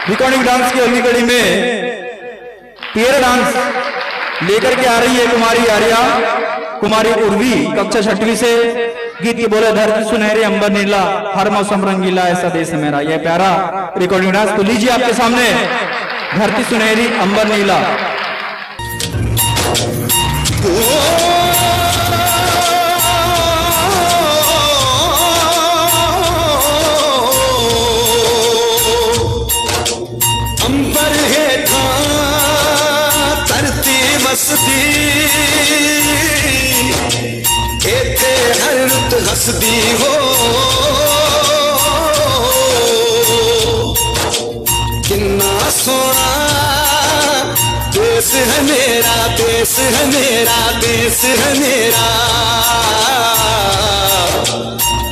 Recording dance की अगली कड़ी में पेयर डांस लेकर के आ रही है कुमारी आर्या, कुमारी उर्वी कक्षा 6वीं से। गीत की बोले धरती सुनहरी अंबर नीला, हर मौसम रंगीला, ऐसा देश है मेरा। यह प्यारा रिकॉर्डिंग डांस तो लीजिए आपके सामने, धरती सुनहरी अंबर नीला। अंबर है था धरती बसदी, एथे हर रुत हसदी हो। किन्ना सोना देश है मेरा, देश है मेरा, देश है मेरा।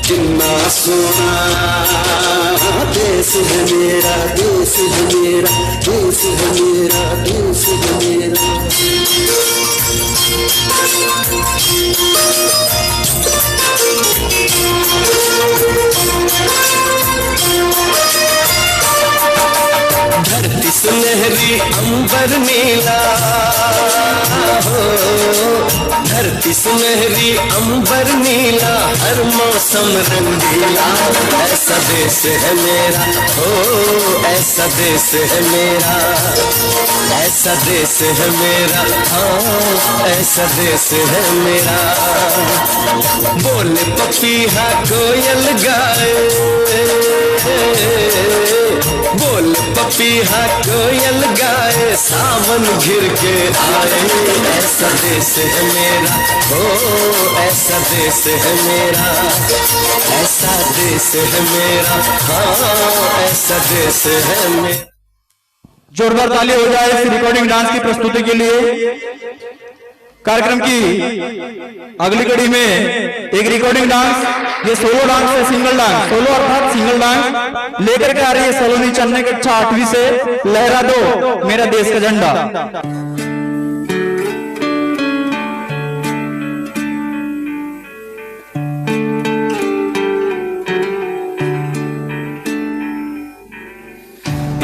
किन्ना सोना देश है मेरा, देश है मेरा, देश है मेरा, देश है मेरा। धरती सुनहरी अंबर नीला हो, धरती सुनहरी अंबर नीला, हर मौसम रंगीला, ऐसा देश है मेरा हो, ऐसा देश है मेरा, ऐसा देश है मेरा, हाँ ऐसा देश है मेरा। बोले पपीहा कोयल गाए, बोल पपीहा कोयल गाए, सावन घिर के आए, ऐसा देश है मेरा हो, ऐसा देश है मेरा, ऐसा देश है मेरा, हाँ ऐसा देश है मेरा। जोरदार ताली हो जाए इस रिकॉर्डिंग डांस की प्रस्तुति के लिए। कार्यक्रम की अगली कड़ी में एक रिकॉर्डिंग डांस, ये सोलो डांस है, सिंगल डांस, सोलो अर्थात सिंगल डांस लेकर के आ रही है सलोनी चन्नई कक्षा 8वीं से। लहरा दो मेरा देश का झंडा।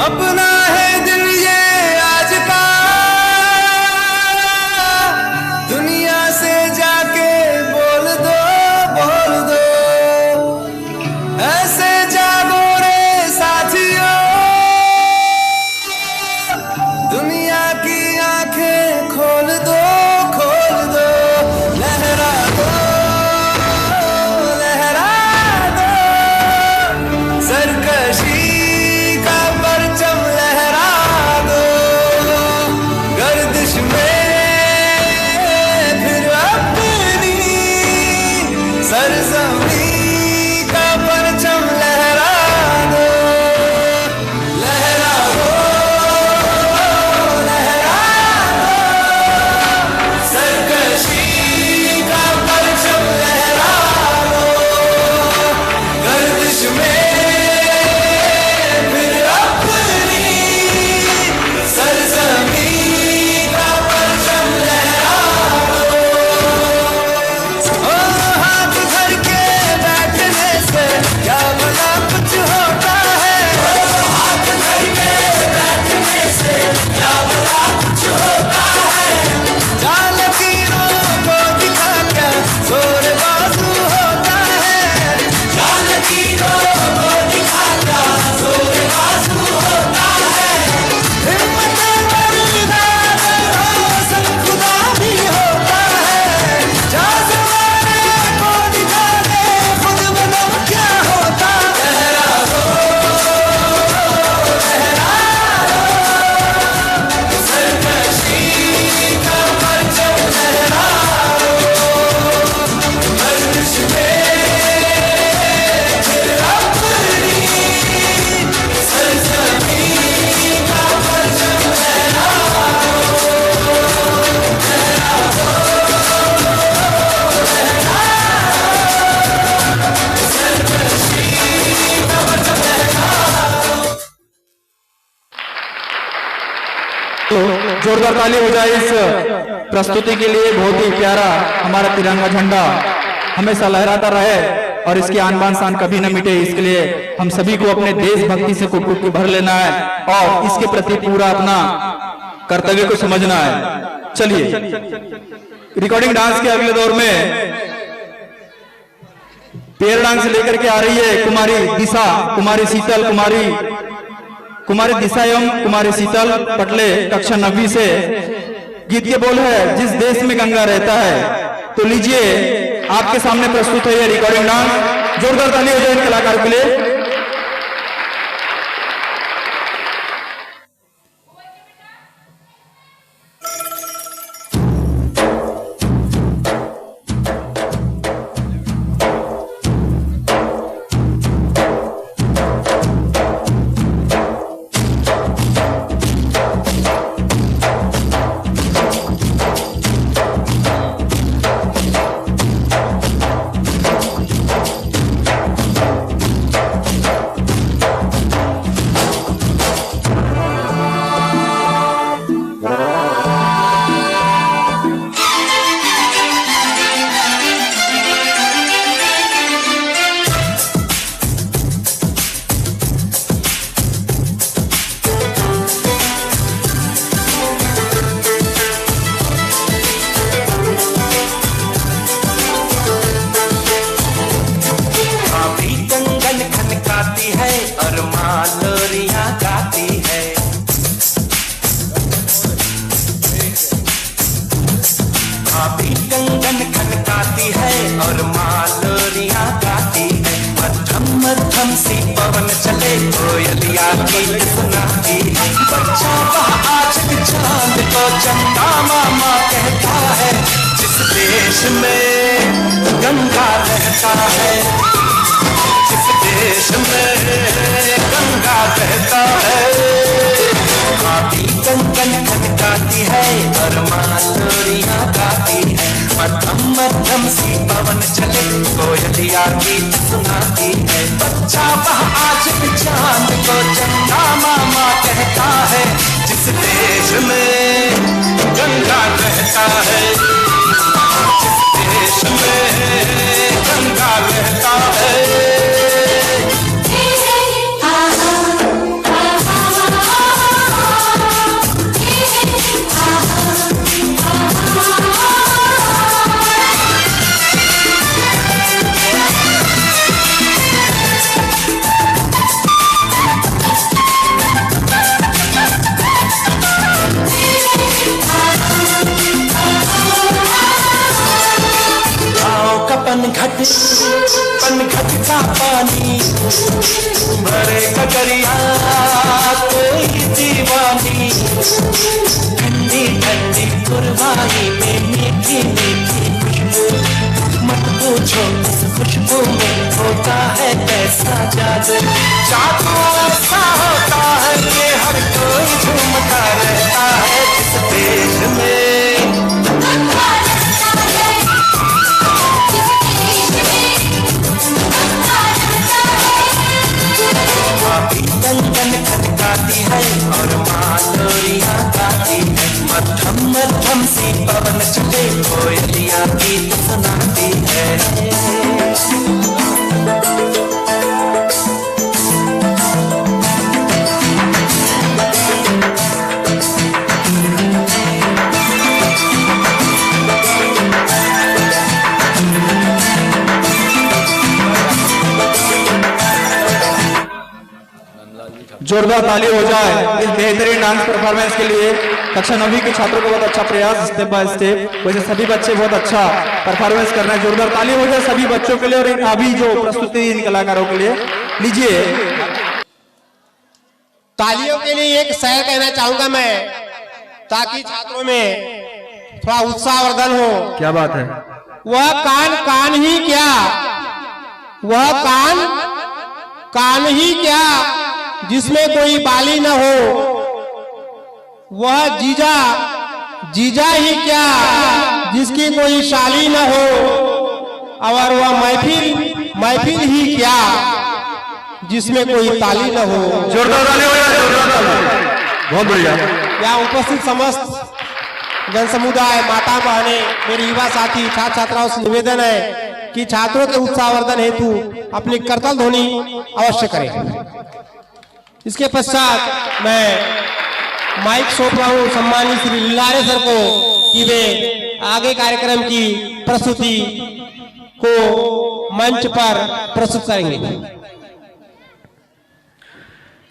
अपना है दिल ये आज का, दुनिया से जाके बोल दो, बोल दो, ऐसे जागो रे साथियों, दुनिया की आंखें खोल दो, खोल दो। लहरा दो, लहरा दो, सरकशी का परचम लहरा दो, गर्दिश में फिर अपनी सरजमी का परचम लहरा दो। लहरा दो, लहरा दो, सरकशी का परचम लहरा दो, गर्दिश में फिर अपनी सरजमी का परचम लहरा दो। ओ हाथ धर के बैठने से क्या भला कुछ होता है, हाथ धर के बैठने से क्या भला कुछ होता है। जाल लकीरों को दिखा कर जोर बाजू होता है, जाल लकीरों को दिखा कर जोर बाजू होता है। हिम्मत बरदार हौसला खुदा भी होता है, जा ज़माने को दिखा दे खुद बनो क्या होता। लहरा दो, लहरा दो, सरकशी का परचम लहरा दो, गर्दिश में फिर अपनी सरजमी का परचम लहरा दो। लहरा दो, लहरा दो, सरकशी का परचम लहरा दो। तो जोरदार ताली हो जाए इस प्रस्तुति के लिए। बहुत ही प्यारा हमारा तिरंगा झंडा हमेशा लहराता रहे। और इसकी आन बान शान कभी न मिटे। इसके लिए हम सभी को अपने देशभक्ति से कुट कुट के भर लेना है और इसके प्रति पूरा अपना कर्तव्य को समझना है। चलिए रिकॉर्डिंग डांस के अगले दौर में पेयर डांस लेकर के आ रही है कुमारी दिशा, कुमारी शीतल, कुमारी दिशा एवं कुमारी शीतल पटले कक्षा 9वीं से। गीत के बोल है जिस देश में गंगा रहता है। तो लीजिए आपके सामने प्रस्तुत है ये रिकॉर्डिंग डांस। जोरदार ताली हो जाए इन कलाकारों के लिए। कंगन खनकाती है और मालोरियां गाती है। मध्यम मध्यम सी पवन चले कोयलिया गीत सुनाती है। बच्चा वह आज चांद को चंदा मामा कहता है। जिस देश में गंगा रहता है, जिस देश में गंगा रहता है। भाभी कंगन खनकाती है और मालोरियां गाती है। मध्यम मध्यम सी पवन चले कोयलिया गीत सुनाती है। बच्चा वह आज चांद को चंदा मामा कहता है। जिस देश में गंगा रहता है, जिस देश में गंगा रहता है। पनघट का पानी भरे ककरिया कोई दीवानी। ठंडी ठंडी पुरवाई में मीठी मीठी खुशबू। मत पूछो इस खुशबू में होता है कैसा जादू। जादू ऐसा होता है कि हर कोई झूमता रहता है। जिस देश में कंगन खनकाती है और मालोरियां गाती है। मध्यम मध्यम सी पवन चले कोयलिया गीत सुनाती है। जोरदार ताली हो जाए इस बेहतरीन डांस परफॉर्मेंस के लिए। कक्षा 9वीं के छात्रों को बहुत अच्छा प्रयास, स्टेप बाय स्टेप। वैसे सभी बच्चे बहुत अच्छा परफॉर्मेंस कर रहे हैं। जोरदार ताली हो जाए सभी बच्चों के लिए और अभी जो प्रस्तुति इन कलाकारों के लिए। लीजिए तालियों के लिए एक शेर कहना चाहूंगा मैं, ताकि छात्रों में थोड़ा उत्साहवर्धन हो। क्या बात है। वह कान कान ही क्या, वह कान कान ही क्या जिसमें कोई बाली न हो। वह जीजा जीजा ही क्या जिसकी कोई शाली न हो। और वह महफिल महफिल ही क्या जिसमें कोई ताली न हो। जोरदार ताली हो जाए, जोरदार ताली। बहुत बढ़िया। यहाँ उपस्थित समस्त जन समुदाय, माता बहने, मेरे युवा साथी, छात्र छात्राओं से निवेदन है कि छात्रों के उत्साहवर्धन हेतु अपनी करतल ध्वनि अवश्य करें। इसके पश्चात मैं माइक सौंप रहा हूं सम्मानित श्री लिलारे सर को कि वे आगे कार्यक्रम की प्रस्तुति को मंच पर प्रस्तुत करेंगे।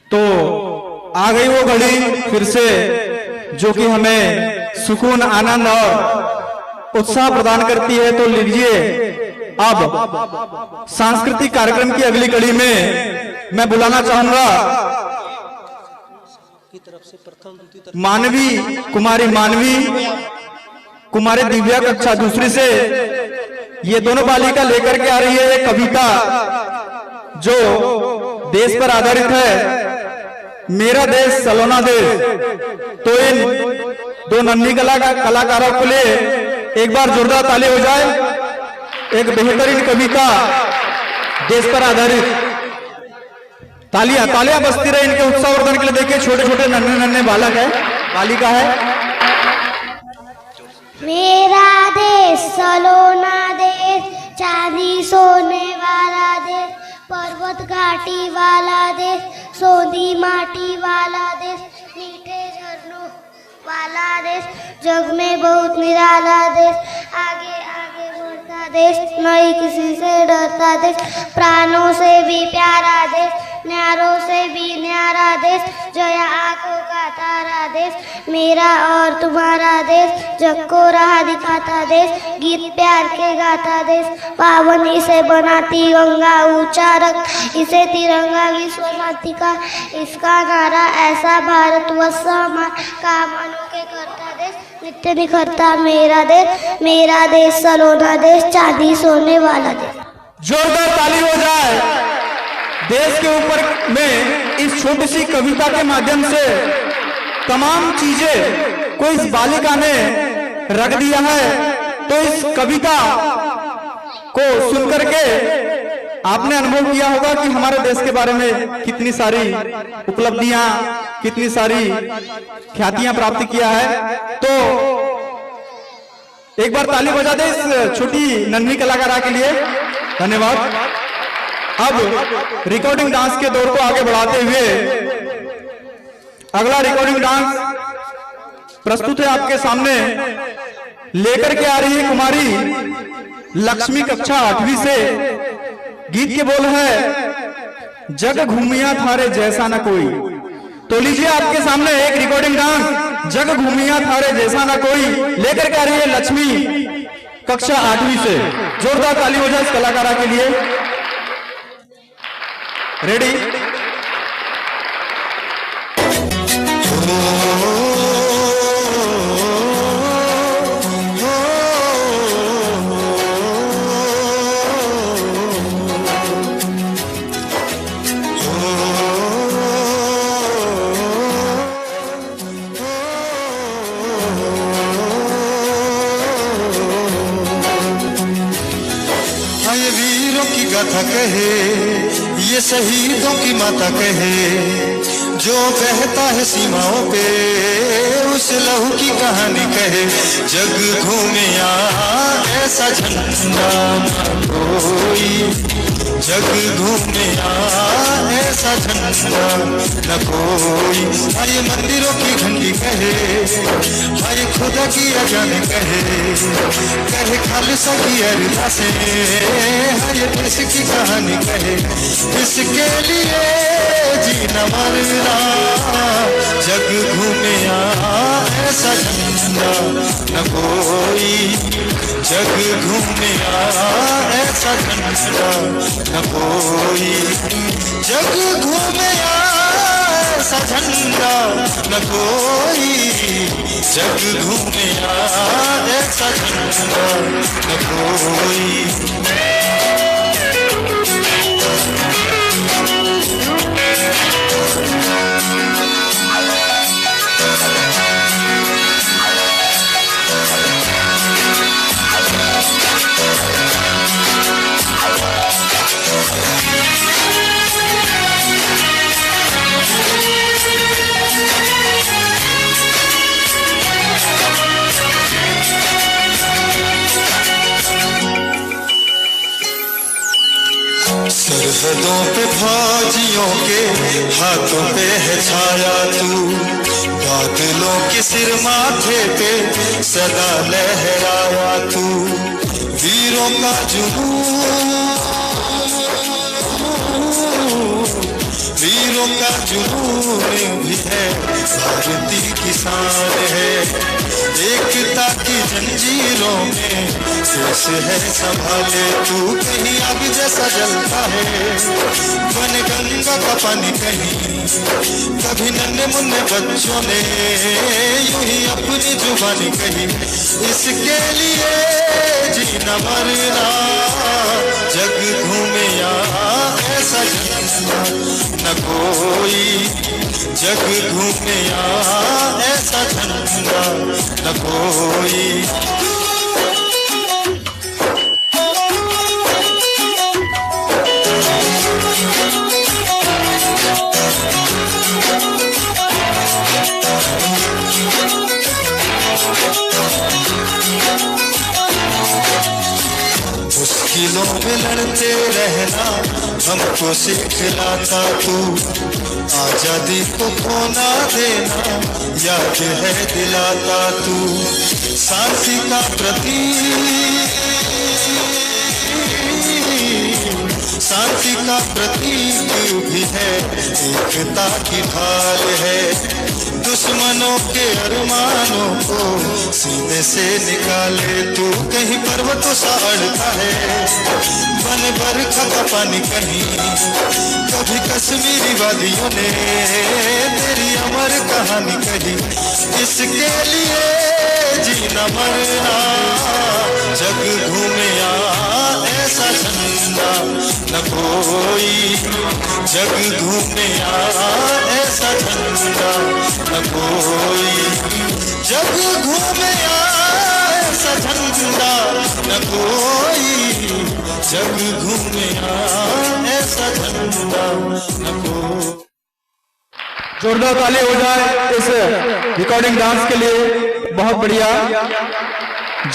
तो आ गई वो घड़ी फिर से जो कि हमें सुकून, आनंद और उत्साह प्रदान करती है। तो लीजिए अब सांस्कृतिक कार्यक्रम की अगली कड़ी में मैं बुलाना चाहूंगा मानवी कुमारी दिव्या कक्षा दूसरी से। ये दोनों बालिका लेकर के आ रही है एक कविता जो देश पर आधारित है, मेरा देश सलोना देश। तो इन दो नन्ही कलाकारों के लिए एक बार जोरदार ताली हो जाए। एक बेहतरीन कविता देश पर आधारित। तालियां बजती रहे इनके उत्साहवर्धन के लिए। देखिए छोटे छोटे नन्हे बालक है, बालिका है। मेरा देश सलोना देश, चांदी सोने वाला देश, पर्वत घाटी वाला देश, सोंधी माटी वाला देश, मीठे झरनों वाला देश, जग में बहुत निराला देश, आगे आगे बढ़ता देश, नहीं किसी से डरता देश, प्राणों से भी प्यारा देश, न्यारों से भी न्यारा देश, जया आंखों का तारा देश, मेरा और तुम्हारा देश, जग को राह दिखाता देश, गीत प्यार के गाता देश, पावन इसे बनाती गंगा, ऊंचा रख इसे तिरंगा विश्व मातृका, इसका नारा ऐसा भारत वर्ष हमारा, काम अनोखे करता देश, नित्य निखरता मेरा देश सलोना देश, चांदी सोने वाला देश। जोरदार ताली हो जाए। देश के ऊपर में इस छोटी सी कविता के माध्यम से तमाम चीजें को इस बालिका ने रख दिया है। तो इस कविता को सुनकर के आपने अनुभव किया होगा कि हमारे देश के बारे में कितनी सारी उपलब्धियां, कितनी सारी ख्यातियां प्राप्त किया है। तो एक बार ताली बजा दे इस छोटी नन्ही कलाकारा के लिए। धन्यवाद। अब रिकॉर्डिंग डांस के दौर को आगे बढ़ाते हुए अगला रिकॉर्डिंग डांस प्रस्तुत है आपके सामने। लेकर के आ रही है कुमारी लक्ष्मी कक्षा 8वीं से। गीत के बोल है, जग घूमिया थारे जैसा न कोई। तो लीजिए आपके सामने एक रिकॉर्डिंग डांस, जग घूमिया थारे जैसा न कोई, लेकर के आ रही है लक्ष्मी कक्षा 8वीं से। जोरदार ताली हो जाए इस कलाकारा के लिए। रेडी? ये वीरों की गाथा कहे, ये शहीदों की माता कहे, जो बहता है सीमाओं पे उस लहू की कहानी कहे। जग घूमे ऐसा झंडा न कोई, जग घूमे ऐसा झंडा न कोई। ये मंदिरों की घंटी कहे, ये खुदा की अजान कहे, कहे खालसा की अरदासें, ये देश की कहानी कहे। इसके लिए जीना मरना, जग घूमे ऐसा झंडा न कोई, जग घूमे ऐसा झंडा न कोई, जग घूमे ऐसा झंडा न कोई, जग घूमे ऐसा झंडा न कोई। सरहदों पे फौजियों के हाथों पे है छाया तू, बादलों के सिर माथे पे सदा लहराया तू, वीरों का जुनून, वीरों का जुनून भी है, भारती किसान है, एकता की जंजीरों में देश है संभाले तू, कहीं आग जैसा जलता है बन गंगा का पानी, कहीं कभी नन्हे मुन्ने बच्चों ने यूं ही अपनी जुबानी कही, इसके लिए जीना मरना जग घूमे यहाँ ऐसा झंडा न कोई, जग घूमे यहाँ ऐसा झंडा न कोई। मुश्किलों में लड़ते रहना हमको सिखलाता तू, आजादी को खोना देना याद है दिलाता तू, शांति का प्रतीक, शांति का प्रतीक भी है, एकता की ढाल है, दुश्मनों के अरमानों को सीने से निकाले तू, कहीं पर्वतों सा अड़ता है बन बरखा का पानी, कहीं कभी कश्मीरी वादियों ने तेरी अमर कहानी कही, इसके लिए जीना मरना जग घूमे यहाँ ऐसा झंडा न कोई, जग घूमे यहाँ ऐसा झंडा न कोई, जग घूमे यहाँ ऐसा झंडा न कोई, जग घूमे यहाँ ऐसा झंडा न कोई। जोरदार ताली हो जाए इस रिकॉर्डिंग डांस के लिए, बहुत बढ़िया।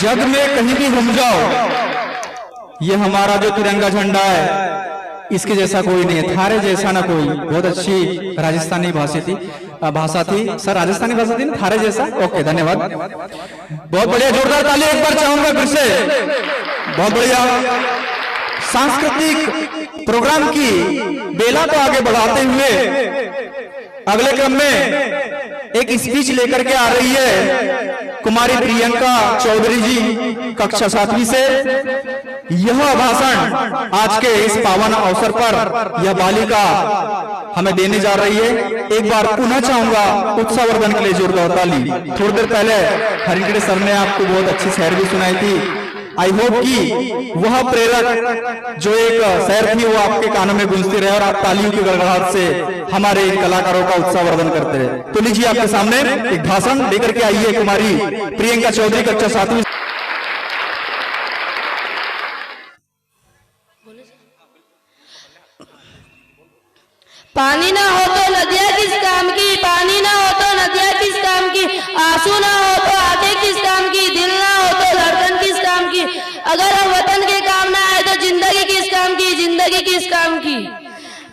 जग में कहीं भी घूम जाओ, ये हमारा जो तिरंगा झंडा है इसके जैसा कोई नहीं है, थारे जैसा ना कोई। बहुत अच्छी राजस्थानी भाषा थी सर, राजस्थानी भाषा थी ना, थारे जैसा। ओके, धन्यवाद, बहुत बढ़िया। जोरदार ताली एक बार चाहूंगा फिर से, बहुत बढ़िया। सांस्कृतिक प्रोग्राम की बेला को आगे बढ़ाते हुए अगले क्रम में एक स्पीच लेकर के आ रही है कुमारी प्रियंका चौधरी जी, कक्षा 7वीं से। यह भाषण आज के इस पावन अवसर पर यह बालिका हमें देने जा रही है। एक बार पुनः चाहूंगा उत्साहवर्धन के लिए जोरदार ताली। थोड़ी देर पहले हरिंगड़े सर ने आपको बहुत अच्छी शेर भी सुनाई थी। आई होप कि वह प्रेरक जो एक शेर थी वो आपके कानों में गूंजती रहे और आप तालियों की गड़गड़ाहट से हमारे कलाकारों का उत्साहवर्धन करते रहे। तो लीजिए आपके सामने एक भाषण लेकर के आई है कुमारी प्रियंका चौधरी, कक्षा 7वीं। पानी ना हो तो नदियाँ किस काम की, पानी ना हो तो नदियाँ किस काम की, आंसू ना हो तो आंखें किस काम की, दिल ना हो तो धड़कन किस काम की, अगर हम वतन के काम ना आए तो जिंदगी किस काम की, जिंदगी किस काम की।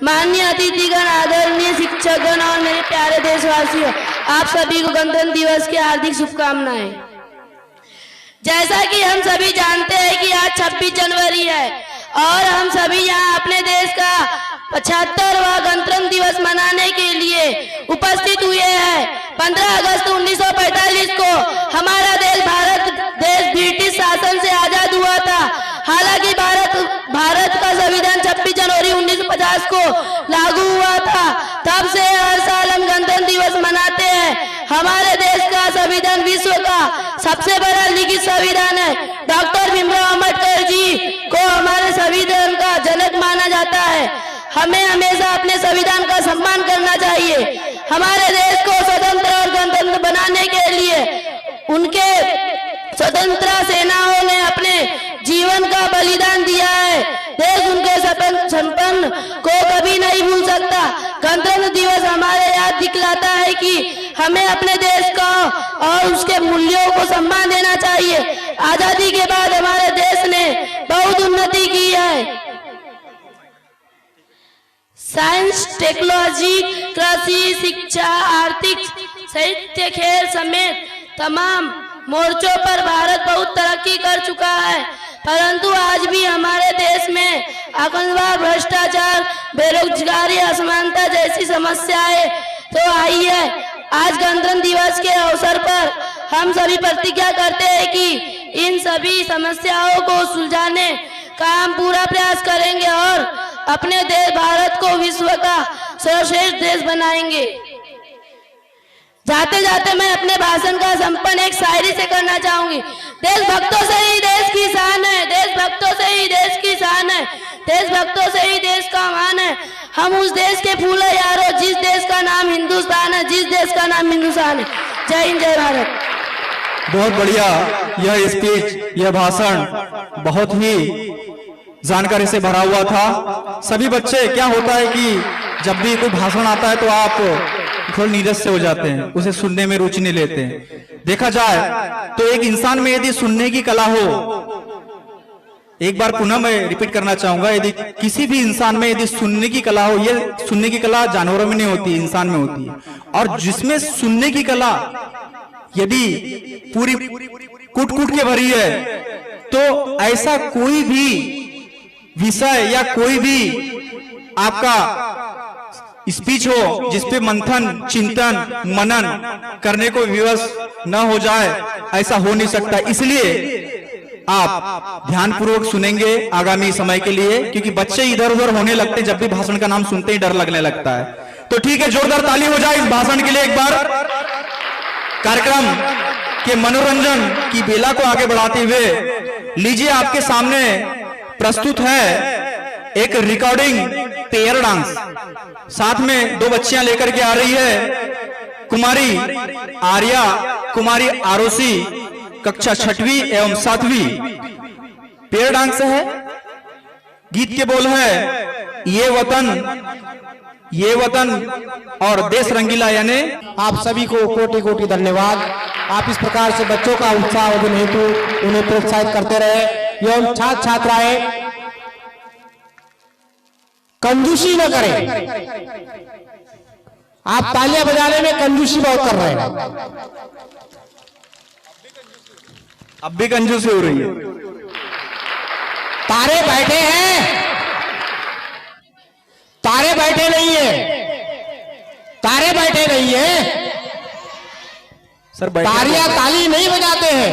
माननीय अतिथिगण, आदरणीय शिक्षकगण और मेरे प्यारे देशवासियों, आप सभी को गणतंत्र दिवस की हार्दिक शुभकामनाएं। जैसा कि हम सभी जानते हैं कि आज 26 जनवरी है और हम सभी यहाँ अपने देश का 75वां गणतंत्र दिवस मनाने के लिए उपस्थित हुए हैं। 15 अगस्त 1945 को हमारा भारत देश ब्रिटिश शासन से आजाद हुआ था। हालांकि भारत का संविधान 26 जनवरी 1950 को लागू हुआ था। तब से हर साल हम गणतंत्र दिवस मनाते हैं। हमारे देश का संविधान विश्व का सबसे बड़ा लिखित संविधान है। डॉक्टर भीमराव अम्बेडकर जी को हमारे संविधान का जनक माना जाता है। हमें हमेशा अपने संविधान का सम्मान करना चाहिए। हमारे देश को स्वतंत्र और गणतंत्र बनाने के लिए उनके स्वतंत्रता सेनाओं ने अपने जीवन का बलिदान दिया है। देश उनके सपन को कभी नहीं भूल सकता। गणतंत्र दिवस हमारे याद दिखलाता है कि हमें अपने देश का और उसके मूल्यों को सम्मान देना चाहिए। आजादी के बाद हमारे देश ने बहुत उन्नति की है। साइंस, टेक्नोलॉजी, कृषि, शिक्षा, आर्थिक, साहित्य, खेल समेत तमाम मोर्चों पर भारत बहुत तरक्की कर चुका है, परंतु आज भी हमारे देश में आतंकवाद, भ्रष्टाचार, बेरोजगारी, असमानता जैसी समस्याएं तो आई है। आज गणतंत्र दिवस के अवसर पर हम सभी प्रतिज्ञा करते हैं कि इन सभी समस्याओं को सुलझाने का हम पूरा प्रयास करेंगे और अपने देश भारत को विश्व का सर्वश्रेष्ठ देश बनाएंगे। जाते जाते मैं अपने भाषण का संपन्न एक शायरी से करना चाहूंगी। देशभक्तों से ही देश की शान है, देशभक्तों से ही देश की शान है, देशभक्तों से ही देश का मान है। हम उस देश के फूल है यारो जिस देश का नाम हिंदुस्तान है, जिस देश का नाम हिंदुस्तान है। जय हिंद, जय भारत। बहुत बढ़िया यह स्पीच, यह भाषण बहुत ही जानकारी से भरा हुआ था। सभी बच्चे, क्या होता है कि जब भी कोई भाषण आता है तो आप थोड़े नीरस से हो जाते हैं, उसे सुनने में रुचि नहीं लेते हैं। देखा जाए तो एक इंसान में यदि सुनने की कला हो, एक बार पुनः मैं रिपीट करना चाहूंगा, यदि किसी भी इंसान में यदि सुनने की कला हो, ये सुनने की कला जानवरों में नहीं होती, इंसान में होती है। और जिसमें सुनने की कला यदि पूरी कूट कूट के भरी है, तो ऐसा कोई भी विषय या कोई भी आपका स्पीच हो जिसपे मंथन, चिंतन, मनन करने को विवश न हो जाए, ऐसा हो नहीं सकता। इसलिए आप ध्यानपूर्वक सुनेंगे आगामी समय के लिए, क्योंकि बच्चे इधर उधर होने लगते हैं, जब भी भाषण का नाम सुनते ही डर लगने लगता है। तो ठीक है, जोरदार ताली हो जाए इस भाषण के लिए एक बार। कार्यक्रम के मनोरंजन की बेला को आगे बढ़ाते हुए लीजिए आपके सामने प्रस्तुत है एक रिकॉर्डिंग पेयर डांस। साथ में दो बच्चियां लेकर के आ रही है, कुमारी आर्या, कुमारी आरोसी, कक्षा 6वीं एवं 7वीं। पेयर डांस है। गीत के बोल है ये वतन और देश रंगीला, यानी आप सभी को कोटि कोटि धन्यवाद। आप इस प्रकार से बच्चों का उत्साह वर्धन हेतु उन्हें प्रोत्साहित करते रहे एवं छात्र छात्राएं कंजूसी न करें। आप तालियां बजाने में कंजूसी बहुत कर रहे हैं, अब भी कंजूसी हो रही है। तारे बैठे हैं, तारे बैठे नहीं है, तारे बैठे नहीं है सर। तालियां ताली नहीं बजाते हैं,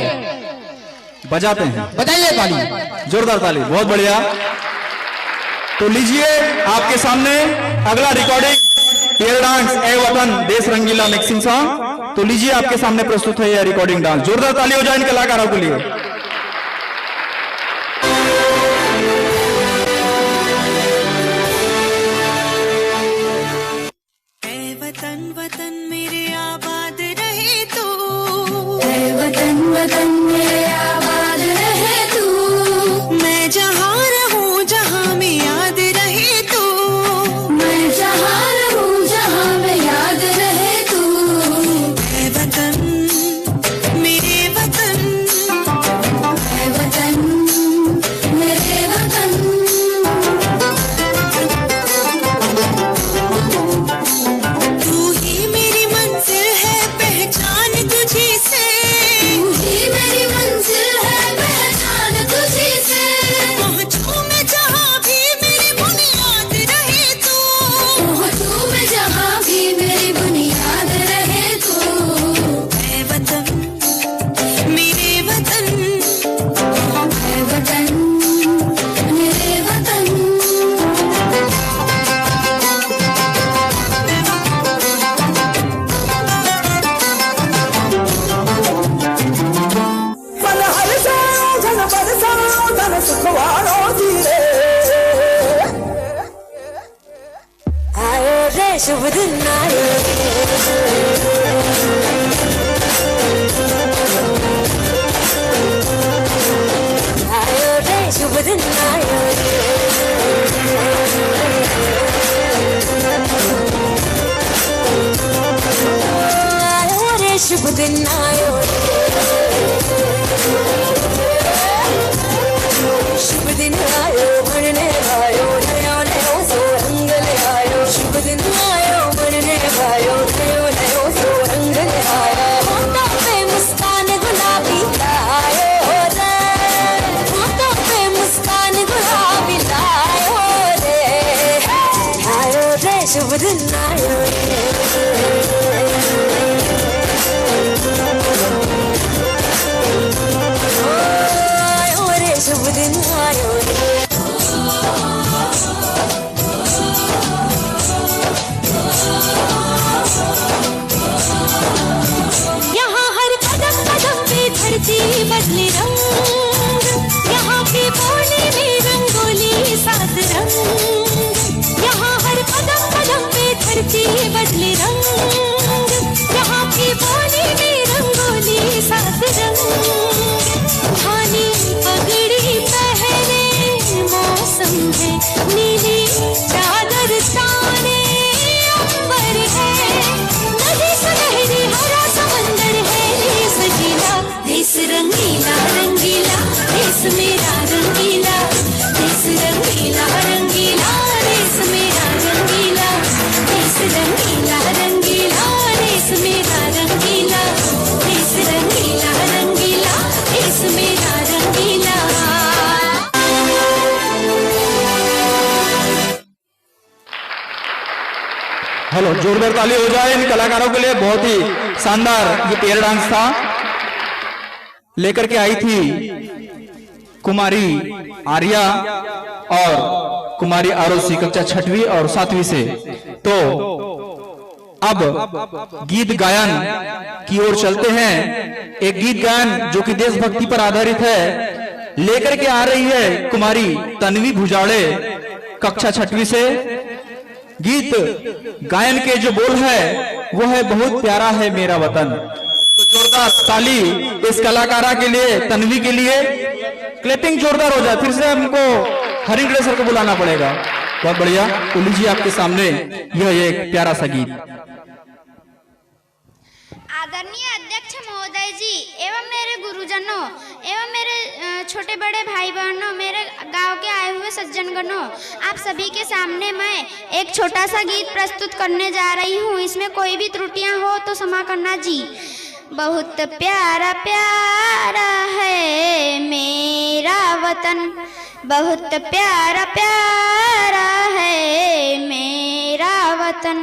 बजाते हैं। बजाइए ताली, जोरदार ताली, बहुत बढ़िया। तो लीजिए आपके सामने अगला रिकॉर्डिंग पेयर डांस ए वतन देश रंगीला मिक्सिंग सॉन्ग। तो लीजिए आपके सामने प्रस्तुत है यह रिकॉर्डिंग डांस। जोरदार ताली हो जाए इन कलाकारों के लिए। वतन वतन मेरे आबाद रहे तू, वतन वतन मेरे आबाद रहे तू। मैं जहाँ रहूं जहाँ में याद रहे तू, मैं जहाँ रहूं जहाँ में याद रहे तू। वतन मेरे वतन, वतन मेरे वतन। तू ही मेरी मंजिल है पहचान तुझी से, तू ही मेरी मंजिल है पहचान तुझी से। पहुँचूं मैं जहाँ भी मेरी बुनियाद रहे तू, पहुँचूं मैं जहाँ भी मेरी बुनियाद रहे तू। वतन मेरे वतन, वतन मेरे वतन। मन हर्षो धन बरसो धन सुखवारो धीरे। आयो रे शुभ दिन आयो आयो रे शुभ दिन आयो आयो रे शुभ दिन आयो शुभ दिन आयो भरने आयो नया नया सो रंग ले आयो। शुभ दिन आयो रे शुभ दिन आयो यहाँ हर कदम कदम पे धरती बदले रंग यहाँ की पौने में रंगोली सात रंग यहाँ हर कदम कदम पे धरती बदले रंग यहाँ की पौने में रंगोली सात रंग धानी पगड़ी पहने मौसम है नीली चादर ताने अंबर है नदी सुनहरी हरा समंदर है सजीला देश रंगीला रंगीला देश मेरा रंगीला देश रंगीला रंगीला देश मेरा रंगीला देश रंगीला रंगीला देश मेरा रंगीला देश रंगीला रंगीला देश मेरा रंगीला हेलो, जोरदार ताली हो जाए इन कलाकारों के लिए। बहुत ही शानदार ये पेयर डांस था। लेकर के आई थी कुमारी आर्या और कुमारी आरोसी कक्षा 6वीं और 7वीं से। तो अब गीत गायन की ओर चलते हैं। एक गीत गायन जो कि देशभक्ति पर आधारित है लेकर के आ रही है कुमारी तन्वी भुजाड़े कक्षा 6वीं से। गीत गायन के जो बोल है वो है बहुत प्यारा है मेरा वतन। तो जोरदार ताली इस कलाकारा के लिए, तन्वी के लिए। क्लैपिंग जोरदार हो जाए। फिर से हमको हरिंगड़े सर को बुलाना पड़ेगा। बहुत बढ़िया। तो लीजिए आपके सामने यह एक प्यारा सा गीत। आदरणीय अध्यक्ष महोदय जी एवं मेरे गुरुजनों एवं मेरे छोटे बड़े भाई बहनों, मेरे गांव के आए हुए सज्जनगणों, आप सभी के सामने मैं एक छोटा सा गीत प्रस्तुत करने जा रही हूँ। इसमें कोई भी त्रुटियां हो तो क्षमा करना जी। बहुत प्यारा प्यारा है मेरा वतन, बहुत प्यारा प्यारा है मेरा वतन,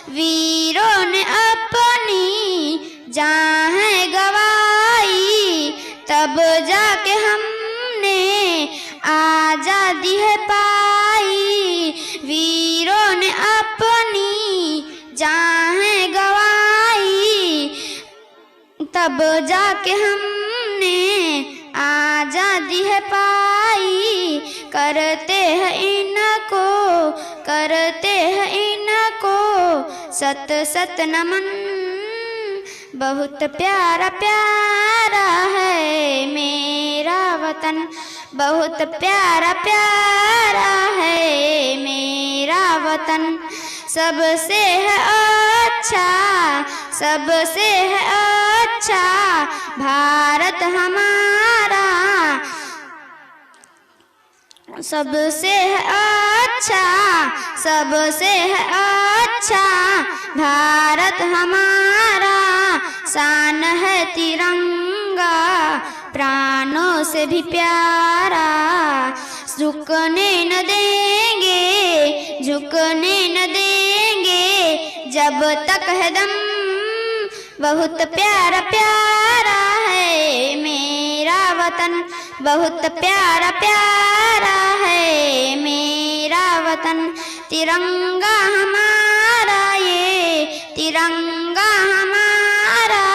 वीरों ने अपनी जान गवाई तब जाके हमने आजादी है पाई। वीरों ने अपनी जान गवाई तब जाके हमने आजादी है पाई। करते हैं इनको सत सत नमन, बहुत प्यारा प्यारा है मेरा वतन, बहुत प्यारा प्यारा है मेरा वतन। सबसे है अच्छा भारत हमारा, सबसे है अच्छा भारत हमारा। शान है तिरंगा प्राणों से भी प्यारा, झुकने न देंगे जब तक है दम। बहुत प्यारा प्यारा है मेरा वतन, बहुत प्यारा प्यारा है मेरा वतन। तिरंगा हमारा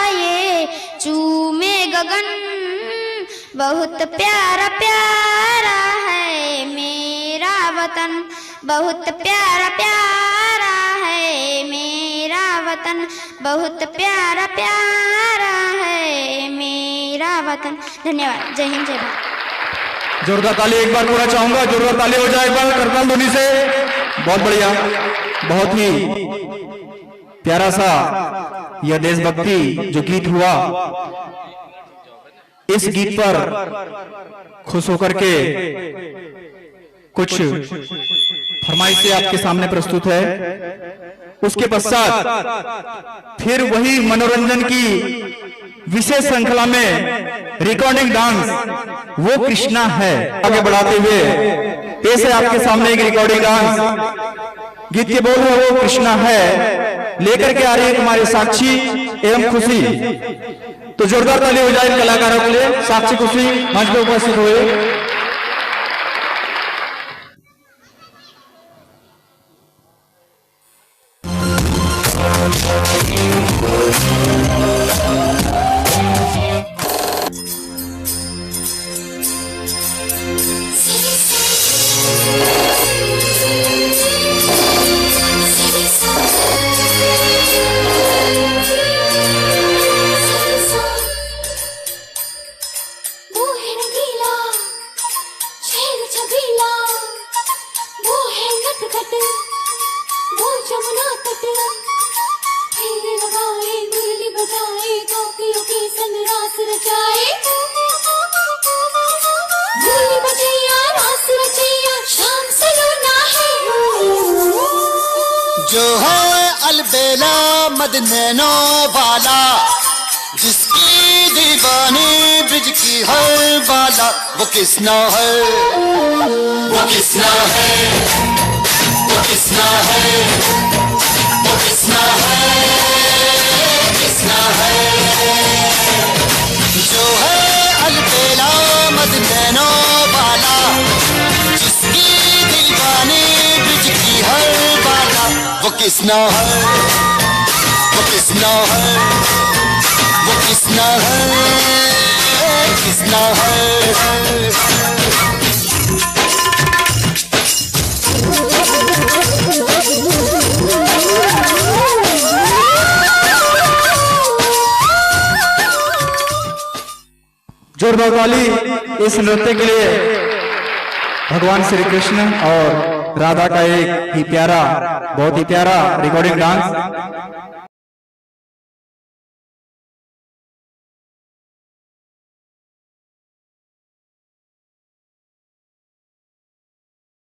ये चूमे गगन, बहुत प्यारा प्यारा है मेरा वतन, बहुत प्यारा प्यारा है मेरा वतन, बहुत प्यारा प्यारा है मेरा वतन। धन्यवाद। जय हिंद जय भारत। जोरदार ताली एक बार पूरा चाहूंगा। जोरदार ताली हो जाए एक बार करताल ध्वनि से। बहुत बढ़िया। बहुत ही प्यारा सा यह देशभक्ति जो गीत हुआ, इस गीत पर खुश होकर के कुछ फरमाइशें आपके सामने प्रस्तुत है। उसके पश्चात फिर वही मनोरंजन की विशेष श्रृंखला में रिकॉर्डिंग डांस वो कृष्णा है आगे बढ़ाते हुए पेश है आपके सामने एक रिकॉर्डिंग डांस गीत के बोल रहे वो कृष्णा है, लेकर के आ रही है तुम्हारी साक्षी एवं खुशी। तो जोरदार ताली हो जाए इन कलाकारों के लिए। साक्षी खुशी मंच पे उपस्थित हुए। जो है अलबेला मदनैनो वाला, जिसकी दीवानी ब्रिज की हर वाला, वो किसना है, वो किसना है, वो किसना है, वो किसना है, किसना है। जो है अलबेला मदनैनो वाला, जिसकी दीवानी ब्रिज की हर वाला, वो किसना है, वो किसना है, वो किसना है, किसना है। जोरदार ताली इस नृत्य के लिए। भगवान श्री कृष्ण और राधा का एक ही प्यारा, बहुत ही प्यारा रिकॉर्डिंग डांस।